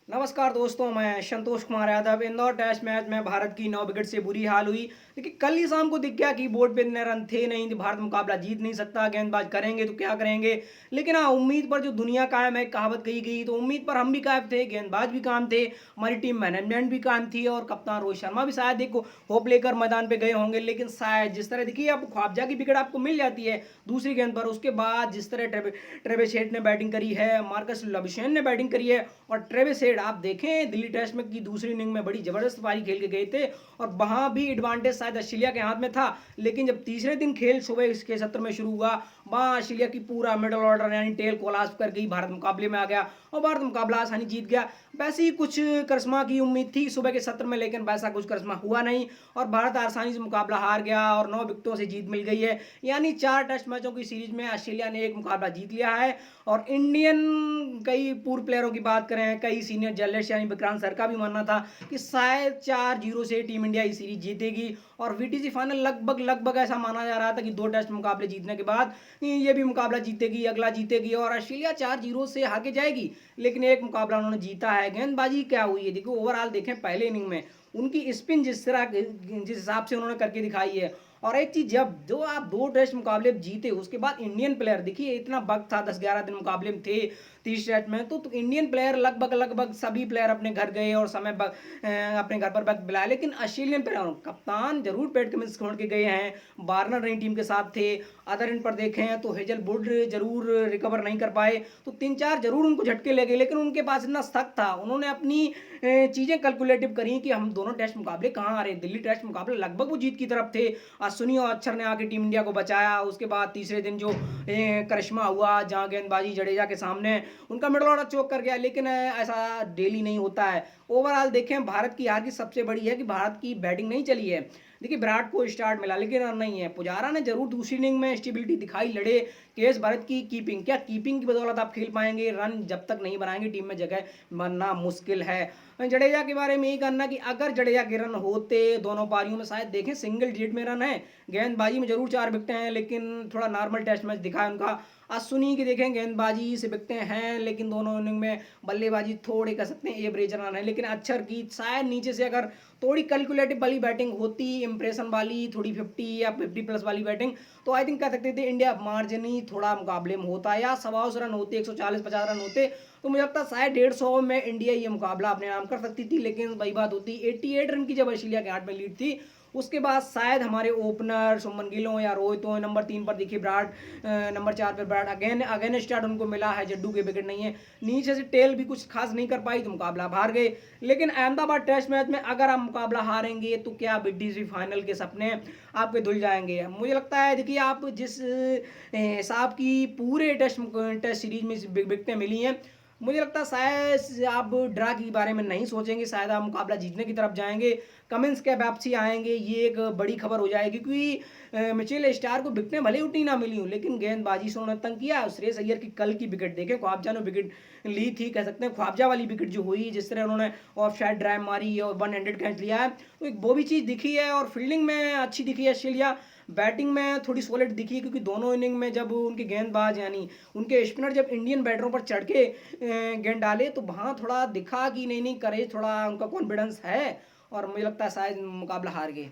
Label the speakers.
Speaker 1: नमस्कार दोस्तों, मैं संतोष कुमार यादव। इंदौर टेस्ट मैच में भारत की 9 विकेट से बुरी हाल हुई। देखिए, कल ही शाम को दिख गया कि बोर्ड पे इतने रन थे नहीं, तो भारत मुकाबला जीत नहीं सकता। गेंदबाज करेंगे तो क्या करेंगे। लेकिन हाँ, उम्मीद पर जो दुनिया कायम है, कहावत कही गई, तो उम्मीद पर हम भी कायम थे, गेंदबाज भी काम थे, हमारी टीम मैनेजमेंट भी काम थी और कप्तान रोहित शर्मा भी शायद देखो होप लेकर मैदान पे गए होंगे। लेकिन शायद जिस तरह देखिए, अब ख्वाजा की विकेट आपको मिल जाती है दूसरी गेंद पर, उसके बाद जिस तरह ट्रेविस हेड ने बैटिंग करी है, मार्कस लबुशेन ने बैटिंग करी है और ट्रेविस हेड आप देखें दिल्ली टेस्ट में की दूसरी इनिंग में बड़ी जबरदस्त पारी खेल के गए थे और वहां भी एडवांटेज शायद ऑस्ट्रेलिया के हाथ में था। लेकिन जब तीसरे दिन खेल सुबह इसके सत्र में शुरू हुआ, वहां ऑस्ट्रेलिया की पूरा मिडल ऑर्डर यानी टेल कोलाप्स कर गई, भारत मुकाबले में आ गया और भारत मुकाबला आसानी जीत गया। वैसे ही कुछ करिश्मा की उम्मीद थी सुबह के सत्र में, लेकिन वैसा कुछ करिश्मा हुआ नहीं और भारत आसानी से मुकाबला हार गया और 9 विकेटों से जीत मिल गई है। यानी 4 टेस्ट मैचों की सीरीज में ऑस्ट्रेलिया ने एक मुकाबला जीत लिया है। और इंडियन कई पूर्व प्लेयरों की बात करें, कई सीनियर जर्नलिस्ट यानी विक्रांत सर का भी मानना था कि शायद 4-0 से टीम इंडिया ये सीरीज जीतेगी और वीटीसी फाइनल लगभग लगभग ऐसा माना जा रहा था कि 2 टेस्ट मुकाबले जीतने के बाद ये भी मुकाबला जीतेगी, अगला जीतेगी और ऑस्ट्रेलिया 4-0 से हार जाएगी। लेकिन एक मुकाबला उन्होंने जीता है। गेंदबाजी क्या हुई है देखो, ओवरऑल देखें पहले इनिंग में उनकी स्पिन जिस हिसाब से उन्होंने करके दिखाई है। और एक चीज, जब जो आप 2 टेस्ट मुकाबले जीते उसके बाद इंडियन प्लेयर देखिए, इतना वक्त था 10-11 दिन मुकाबले में थे 30 टेस्ट में, तो इंडियन प्लेयर लगभग लगभग सभी प्लेयर अपने घर गए और अपने घर पर वक्त बिलाया। लेकिन ऑस्ट्रेलियन प्लेयर कप्तान जरूर पैट कमिंस छोड़ के गए हैं, वार्नर नई टीम के साथ थे। अदर एंड पर देखें तो हेजलवुड जरूर रिकवर नहीं कर पाए, तो 3-4 जरूर उनको झटके लगे। लेकिन उनके पास इतना सख्त था, उन्होंने अपनी चीजें कैलकुलेटिव करी कि हम दोनों टेस्ट मुकाबले कहाँ आ रहे। दिल्ली टेस्ट मुकाबले लगभग वो जीत की तरफ थे। अश्विनी और अक्षर ने आके टीम इंडिया को बचाया। उसके बाद तीसरे दिन जो करिश्मा हुआ, जहां गेंदबाजी जडेजा के सामने उनका मिडल ऑर्डर चौक कर गया। लेकिन ऐसा डेली नहीं होता है। ओवरऑल देखें, भारत की हार की सबसे बड़ी है कि भारत की बैटिंग नहीं चली है। देखिए, विराट को स्टार्ट मिला लेकिन रन नहीं है। पुजारा ने जरूर दूसरी इनिंग में स्टेबिलिटी दिखाई, लड़े। केएस भरत की कीपिंग, क्या कीपिंग की बदौलत आप खेल पाएंगे। रन जब तक नहीं बनाएंगे टीम में जगह बनना मुश्किल है। जडेजा के बारे में यही कहना कि अगर जडेजा के रन होते दोनों पारियों में, शायद देखें सिंगल डिजिट में रन है। गेंदबाजी में जरूर 4 विकेटें हैं, लेकिन थोड़ा नॉर्मल टेस्ट मैच दिखा है उनका। अश्विनी की देखें गेंदबाजी से विकेटें हैं, लेकिन दोनों इनिंग में बल्लेबाजी थोड़े कह सकते हैं एवरेज रन है। लेकिन अक्षर की शायद नीचे से अगर थोड़ी कैलकुलेटिव वाली बैटिंग होती, इंप्रेशन वाली थोड़ी 50 या 50+ वाली बैटिंग, तो आई थिंक कह सकते थे इंडिया मार्जिन ही थोड़ा मुकाबले में होता, या 125 रन होते, 140-50 रन होते, तो मुझे लगता है शायद 150 में इंडिया ये मुकाबला अपने नाम कर सकती थी। लेकिन वही बात होती, 88 रन की जब ऑस्ट्रेलिया के 8 में लीड थी, उसके बाद शायद हमारे ओपनर शुभमन गिल हो या रोहित हो। नंबर 3 पर देखिए विराट, नंबर 4 पर विराट, अगेन स्टार्ट उनको मिला है, जड्डू के विकेट नहीं है। नीचे से टेल भी कुछ खास नहीं कर पाई, तो मुकाबला हार गए। लेकिन अहमदाबाद टेस्ट मैच में अगर आप मुकाबला हारेंगे तो क्या बीटीसी फाइनल के सपने आपके धुल जाएंगे। मुझे लगता है देखिए, आप जिस हिसाब की पूरे टेस्ट सीरीज में विकेटें मिली हैं, मुझे लगता है शायद आप ड्रा के बारे में नहीं सोचेंगे, शायद आप मुकाबला जीतने की तरफ जाएंगे। कमिंस के वापसी आएंगे, ये एक बड़ी खबर हो जाएगी, क्योंकि मिचेल स्टार को विकेटें भले उठी ना मिली हो, लेकिन गेंदबाजी से उन्होंने तंग किया। श्रेयस अय्यर की कल की विकेट देखें, ख्वाजा ने विकेट ली थी, कह सकते हैं ख्वाजा वाली विकेट जो हुई, जिस तरह उन्होंने ऑफ साइड ड्राइव मारी और 100 कैच लिया है, तो एक वो भी चीज़ दिखी है। और फील्डिंग में अच्छी दिखी है ऑस्ट्रेलिया, बैटिंग में थोड़ी सॉलिड दिखी, क्योंकि दोनों इनिंग में जब उनके गेंदबाज यानी उनके स्पिनर जब इंडियन बैटरों पर चढ़ के गेंद डाले, तो वहाँ थोड़ा दिखा कि नहीं नहीं करे, थोड़ा उनका कॉन्फिडेंस है और मुझे लगता है शायद मुकाबला हार गए।